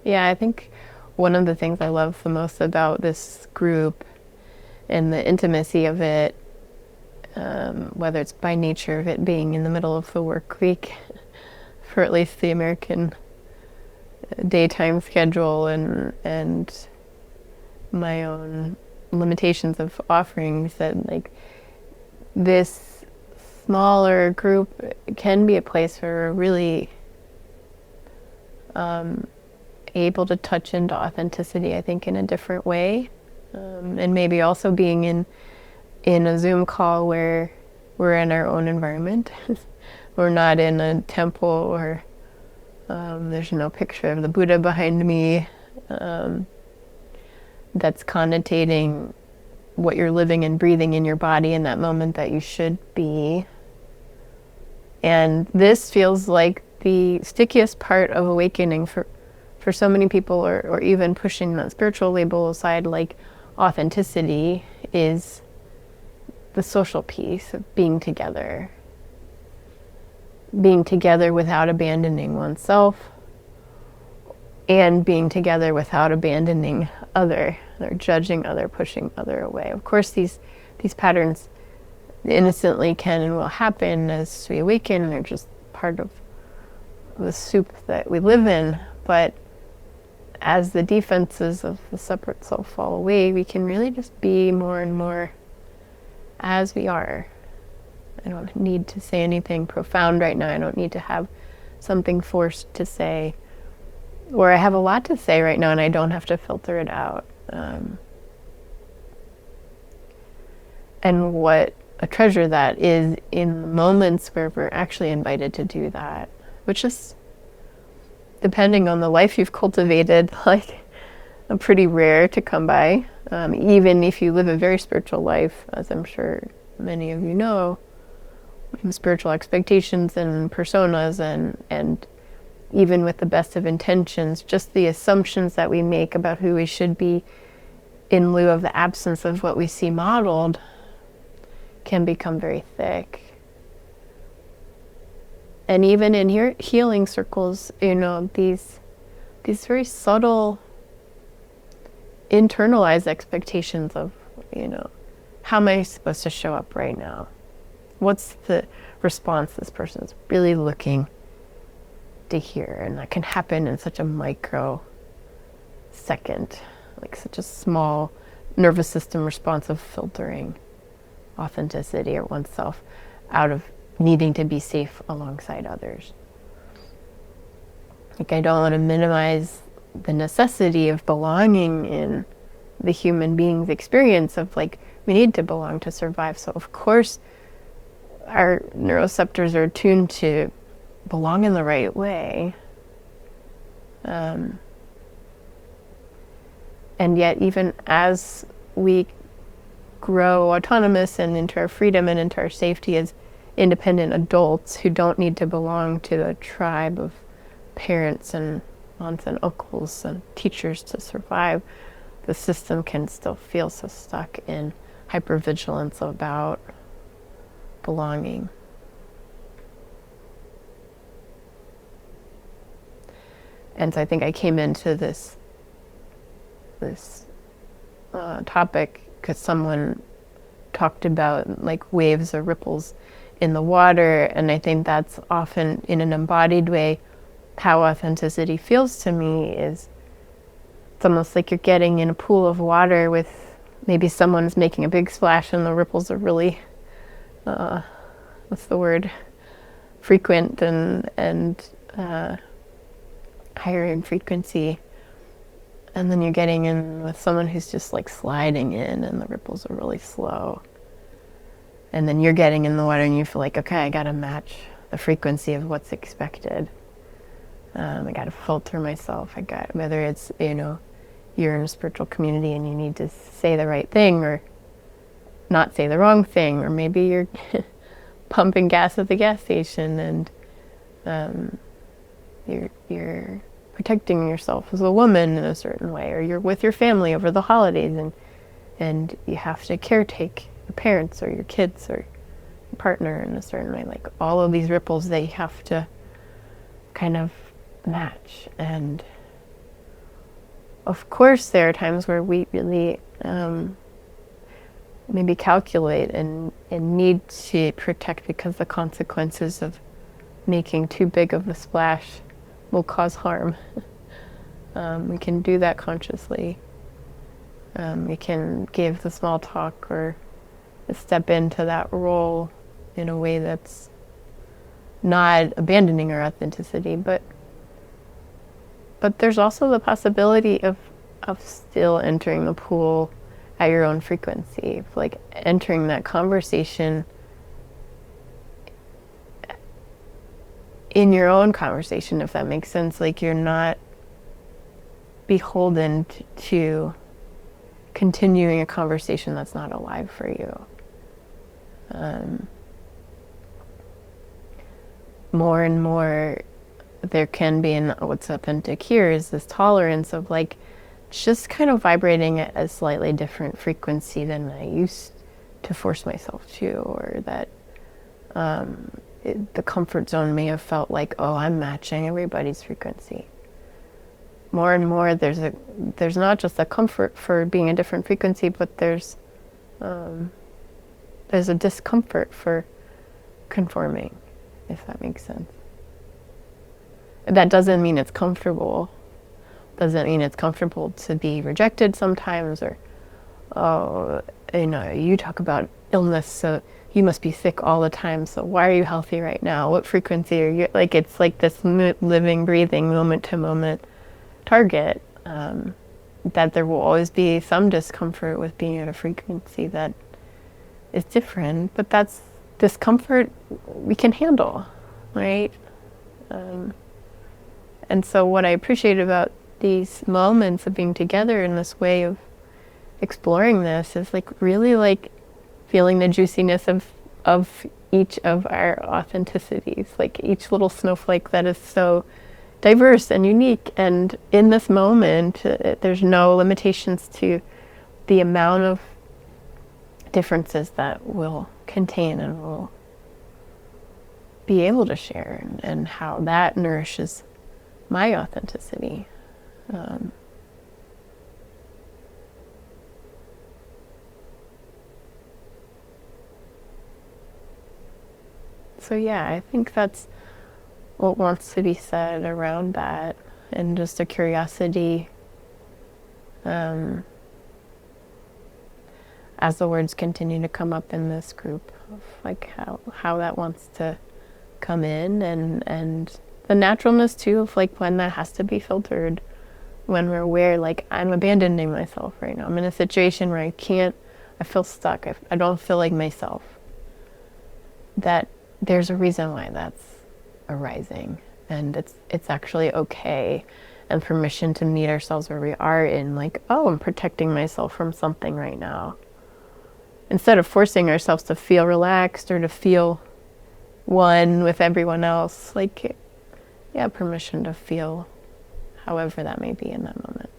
Yeah, I think one of the things I love the most about this group and the intimacy of it, whether it's by nature of it being in the middle of the work week, for at least the American daytime schedule, and my own limitations of offerings, that like this smaller group can be a place where we're really able to touch into authenticity, I think, in a different way. And maybe also being in a Zoom call where we're in our own environment. We're not in a temple, or there's no picture of the Buddha behind me that's connotating what you're living and breathing in your body in that moment that you should be. And this feels like the stickiest part of awakening for so many people, or even pushing that spiritual label aside, like authenticity is the social piece of being together without abandoning oneself, and being together without abandoning other, or judging other, pushing other away. Of course, these patterns innocently can and will happen as we awaken. They're just part of the soup that we live in. But as the defenses of the separate self fall away, we can really just be more and more as we are. I don't need to say anything profound right now. I don't need to have something forced to say, or I have a lot to say right now and I don't have to filter it out. And what a treasure that is in moments where we're actually invited to do that, which is, depending on the life you've cultivated, like pretty rare to come by. Even if you live a very spiritual life, as I'm sure many of you know, spiritual expectations and personas, and even with the best of intentions, just the assumptions that we make about who we should be in lieu of the absence of what we see modeled can become very thick. And even in healing circles, these very subtle internalized expectations of, how am I supposed to show up right now? What's the response this person is really looking to hear? And that can happen in such a micro second, like such a small nervous system response of filtering authenticity or oneself out of needing to be safe alongside others. Like, I don't want to minimize the necessity of belonging in the human being's experience of, like, we need to belong to survive. So of course our neuroceptors are tuned to belong in the right way. And yet, even as we grow autonomous and into our freedom and into our safety as independent adults who don't need to belong to a tribe of parents and aunts and uncles and teachers to survive, the system can still feel so stuck in hypervigilance about belonging. And so I think I came into this topic because someone talked about like waves or ripples in the water, and I think that's often, in an embodied way, how authenticity feels to me. Is it's almost like you're getting in a pool of water with maybe someone's making a big splash and the ripples are really what's the word, frequent and higher in frequency, and then you're getting in with someone who's just like sliding in and the ripples are really slow, and then you're getting in the water and you feel like, okay, I gotta match the frequency of what's expected. I gotta filter myself. Whether it's, you're in a spiritual community and you need to say the right thing or not say the wrong thing, or maybe you're pumping gas at the gas station and you're protecting yourself as a woman in a certain way, or you're with your family over the holidays and you have to caretake your parents or your kids or your partner in a certain way. Like, all of these ripples, they have to kind of match. And of course, there are times where we really maybe calculate and need to protect because the consequences of making too big of a splash will cause harm. We can do that consciously. We can give the small talk or step into that role in a way that's not abandoning our authenticity, but there's also the possibility of still entering the pool at your own frequency, like entering that conversation in your own conversation, if that makes sense. Like you're not beholden to continuing a conversation that's not alive for you. More and more there can be, and what's authentic here is this tolerance of like just kind of vibrating at a slightly different frequency than I used to force myself to, or that the comfort zone may have felt like, oh, I'm matching everybody's frequency. More and more there's not just a comfort for being a different frequency, but there's a discomfort for conforming, if that makes sense. That doesn't mean it's comfortable. Doesn't mean it's comfortable to be rejected sometimes, or, oh, you talk about illness, so you must be sick all the time, so why are you healthy right now? What frequency are you? Like, it's like this living, breathing, moment to moment target, that there will always be some discomfort with being at a frequency that is different, but that's discomfort we can handle, right? And so what I appreciate about these moments of being together in this way of exploring this is like really like feeling the juiciness of each of our authenticities, like each little snowflake that is so diverse and unique. And in this moment, there's no limitations to the amount of differences that we'll contain and we'll be able to share, and how that nourishes my authenticity. So yeah, I think that's what wants to be said around that, and just a curiosity as the words continue to come up in this group, of like how that wants to come in, and the naturalness too of like when that has to be filtered, when we're aware like I'm abandoning myself right now, I'm in a situation where I feel stuck, I don't feel like myself, that there's a reason why that's arising, and it's actually okay, and permission to meet ourselves where we are in like, oh, I'm protecting myself from something right now, instead of forcing ourselves to feel relaxed or to feel one with everyone else. Like, yeah, permission to feel however that may be in that moment.